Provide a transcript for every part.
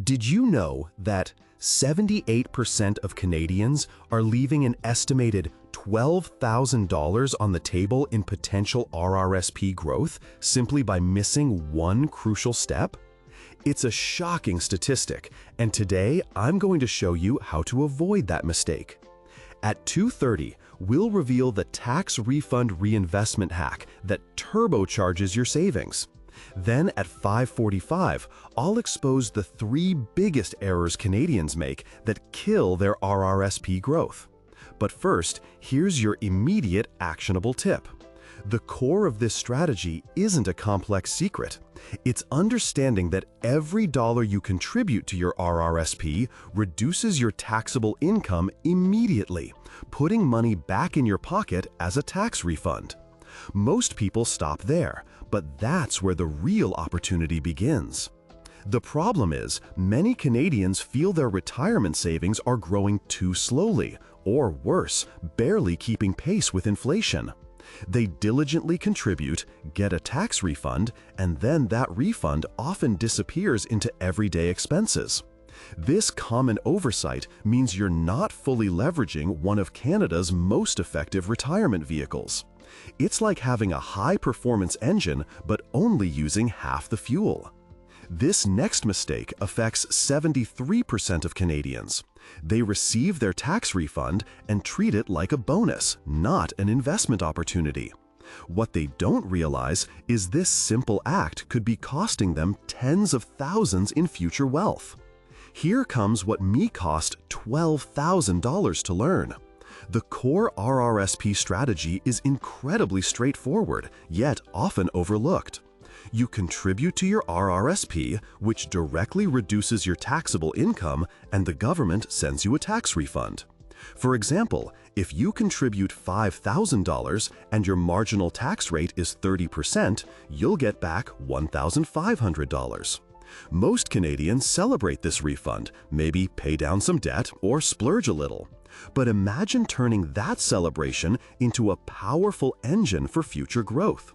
Did you know that 78% of Canadians are leaving an estimated $12,000 on the table in potential RRSP growth simply by missing one crucial step? It's a shocking statistic, and today I'm going to show you how to avoid that mistake. At 2:30, we'll reveal the tax refund reinvestment hack that turbocharges your savings. Then at 5:45, I'll expose the 3 biggest errors Canadians make that kill their RRSP growth. But first, here's your immediate actionable tip. The core of this strategy isn't a complex secret. It's understanding that every dollar you contribute to your RRSP reduces your taxable income immediately, putting money back in your pocket as a tax refund. Most people stop there, but that's where the real opportunity begins. The problem is, many Canadians feel their retirement savings are growing too slowly, or worse, barely keeping pace with inflation. They diligently contribute, get a tax refund, and then that refund often disappears into everyday expenses. This common oversight means you're not fully leveraging one of Canada's most effective retirement vehicles. It's like having a high-performance engine but only using half the fuel. This next mistake affects 73% of Canadians. They receive their tax refund and treat it like a bonus, not an investment opportunity. What they don't realize is this simple act could be costing them tens of thousands in future wealth. Here comes what me cost $12,000 to learn. The core RRSP strategy is incredibly straightforward, yet often overlooked. You contribute to your RRSP, which directly reduces your taxable income, and the government sends you a tax refund. For example, if you contribute $5,000 and your marginal tax rate is 30%, you'll get back $1,500. Most Canadians celebrate this refund, maybe pay down some debt or splurge a little. But imagine turning that celebration into a powerful engine for future growth.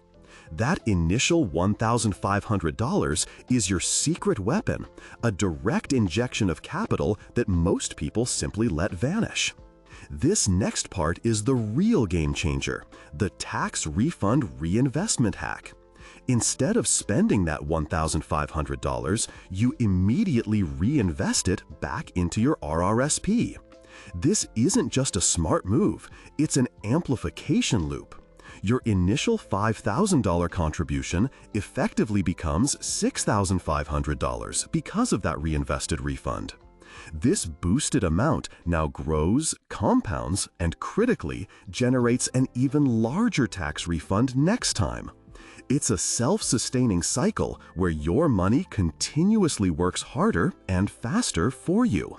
That initial $1,500 is your secret weapon, a direct injection of capital that most people simply let vanish. This next part is the real game changer, the tax refund reinvestment hack. Instead of spending that $1,500, you immediately reinvest it back into your RRSP. This isn't just a smart move, it's an amplification loop. Your initial $5,000 contribution effectively becomes $6,500 because of that reinvested refund. This boosted amount now grows, compounds, and critically generates an even larger tax refund next time. It's a self-sustaining cycle where your money continuously works harder and faster for you.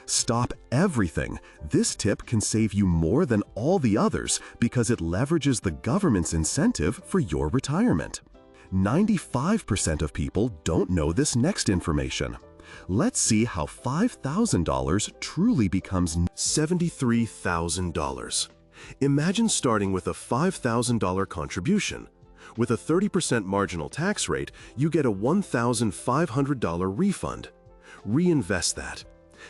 Stop everything. This tip can save you more than all the others because it leverages the government's incentive for your retirement. 95% of people don't know this next information. Let's see how $5,000 truly becomes $73,000. Imagine starting with a $5,000 contribution. With a 30% marginal tax rate, you get a $1,500 refund. Reinvest that.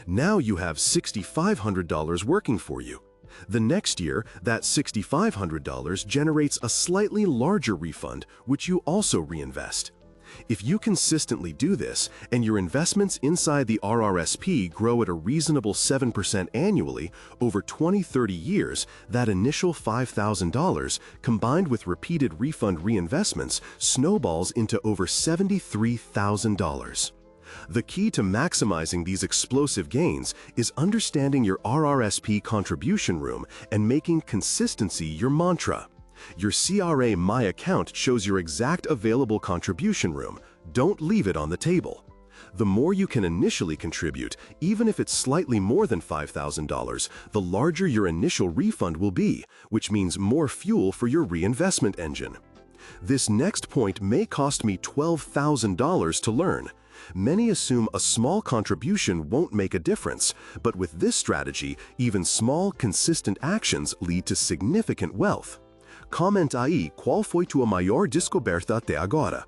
Now you have $6,500 working for you. The next year, that $6,500 generates a slightly larger refund, which you also reinvest. If you consistently do this, and your investments inside the RRSP grow at a reasonable 7% annually over 20-30 years, that initial $5,000, combined with repeated refund reinvestments, snowballs into over $73,000. The key to maximizing these explosive gains is understanding your RRSP contribution room and making consistency your mantra. Your CRA My Account shows your exact available contribution room. Don't leave it on the table. The more you can initially contribute, even if it's slightly more than $5,000, the larger your initial refund will be, which means more fuel for your reinvestment engine. This next point may cost me $12,000 to learn. Many assume a small contribution won't make a difference, but with this strategy, even small, consistent actions lead to significant wealth. Comment aí qual foi tua maior descoberta até agora.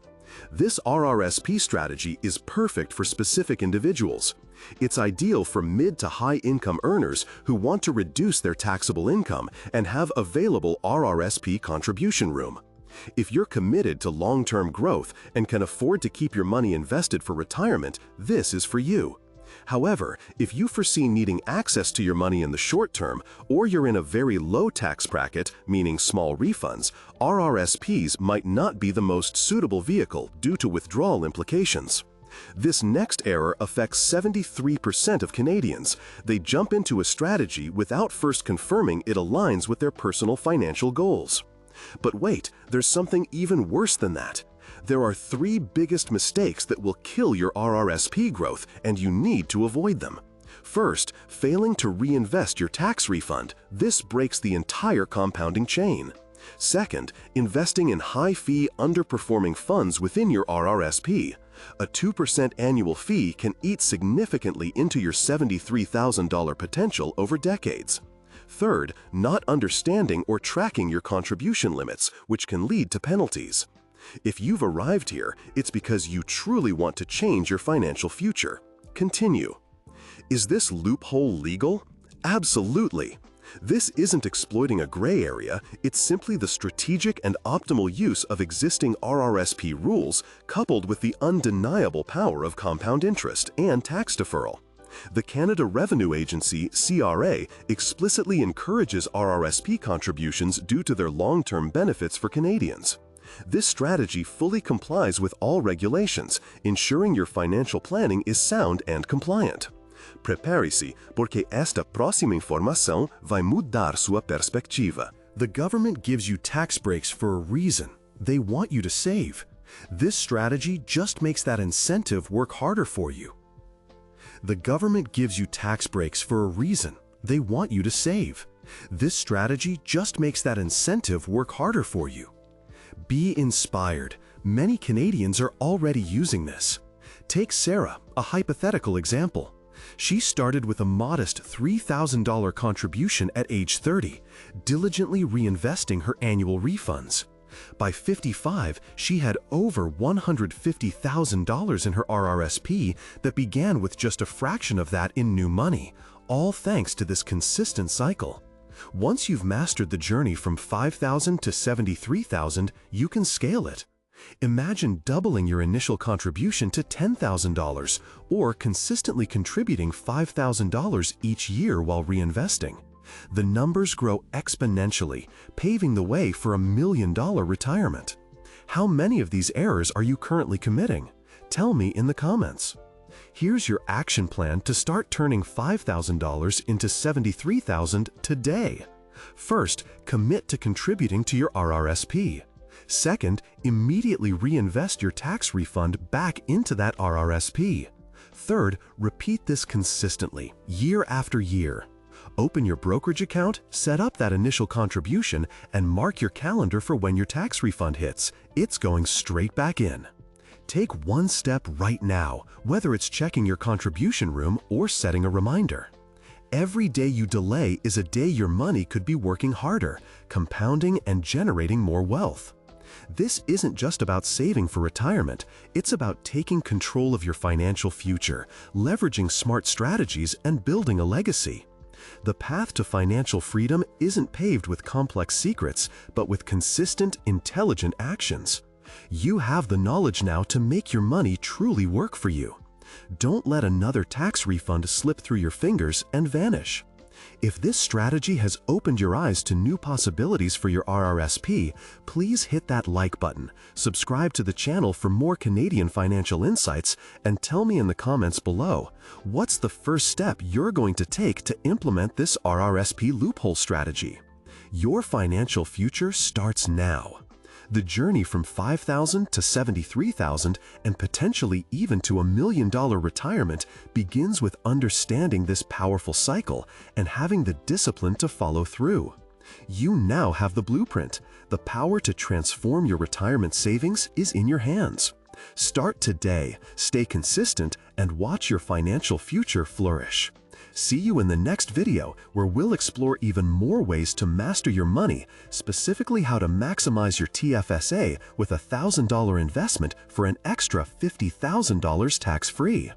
This RRSP strategy is perfect for specific individuals. It's ideal for mid to high income earners who want to reduce their taxable income and have available RRSP contribution room. If you're committed to long-term growth and can afford to keep your money invested for retirement, this is for you. However, if you foresee needing access to your money in the short term, or you're in a very low tax bracket, meaning small refunds, RRSPs might not be the most suitable vehicle due to withdrawal implications. This next error affects 73% of Canadians. They jump into a strategy without first confirming it aligns with their personal financial goals. But wait, there's something even worse than that. There are 3 biggest mistakes that will kill your RRSP growth, and you need to avoid them. First, failing to reinvest your tax refund. This breaks the entire compounding chain. Second, investing in high-fee, underperforming funds within your RRSP. A 2% annual fee can eat significantly into your $73,000 potential over decades. Third, not understanding or tracking your contribution limits, which can lead to penalties. If you've arrived here, it's because you truly want to change your financial future. Continue. Is this loophole legal? Absolutely. This isn't exploiting a gray area, it's simply the strategic and optimal use of existing RRSP rules coupled with the undeniable power of compound interest and tax deferral. The Canada Revenue Agency, CRA, explicitly encourages RRSP contributions due to their long-term benefits for Canadians. This strategy fully complies with all regulations, ensuring your financial planning is sound and compliant. Prepare-se, porque esta próxima informação vai mudar sua perspectiva. The government gives you tax breaks for a reason. They want you to save. This strategy just makes that incentive work harder for you. The government gives you tax breaks for a reason. They want you to save. This strategy just makes that incentive work harder for you. Be inspired. Many Canadians are already using this. Take Sarah, a hypothetical example. She started with a modest $3,000 contribution at age 30, diligently reinvesting her annual refunds. By 55, she had over $150,000 in her RRSP that began with just a fraction of that in new money, all thanks to this consistent cycle. Once you've mastered the journey from $5,000 to $73,000, you can scale it. Imagine doubling your initial contribution to $10,000 or consistently contributing $5,000 each year while reinvesting. The numbers grow exponentially, paving the way for $1 million retirement. How many of these errors are you currently committing? Tell me in the comments. Here's your action plan to start turning $5,000 into $73,000 today. First, commit to contributing to your RRSP. Second, immediately reinvest your tax refund back into that RRSP. Third, repeat this consistently, year after year. Open your brokerage account, set up that initial contribution, and mark your calendar for when your tax refund hits. It's going straight back in. Take one step right now, whether it's checking your contribution room or setting a reminder. Every day you delay is a day your money could be working harder, compounding and generating more wealth. This isn't just about saving for retirement, it's about taking control of your financial future, leveraging smart strategies, and building a legacy. The path to financial freedom isn't paved with complex secrets, but with consistent, intelligent actions. You have the knowledge now to make your money truly work for you. Don't let another tax refund slip through your fingers and vanish. If this strategy has opened your eyes to new possibilities for your RRSP, please hit that like button, subscribe to the channel for more Canadian financial insights, and tell me in the comments below, what's the first step you're going to take to implement this RRSP loophole strategy? Your financial future starts now. The journey from $5,000 to $73,000 and potentially even to $1 million retirement begins with understanding this powerful cycle and having the discipline to follow through. You now have the blueprint. The power to transform your retirement savings is in your hands. Start today, stay consistent, and watch your financial future flourish. See you in the next video, where we'll explore even more ways to master your money, specifically how to maximize your TFSA with a $1,000 investment for an extra $50,000 tax-free.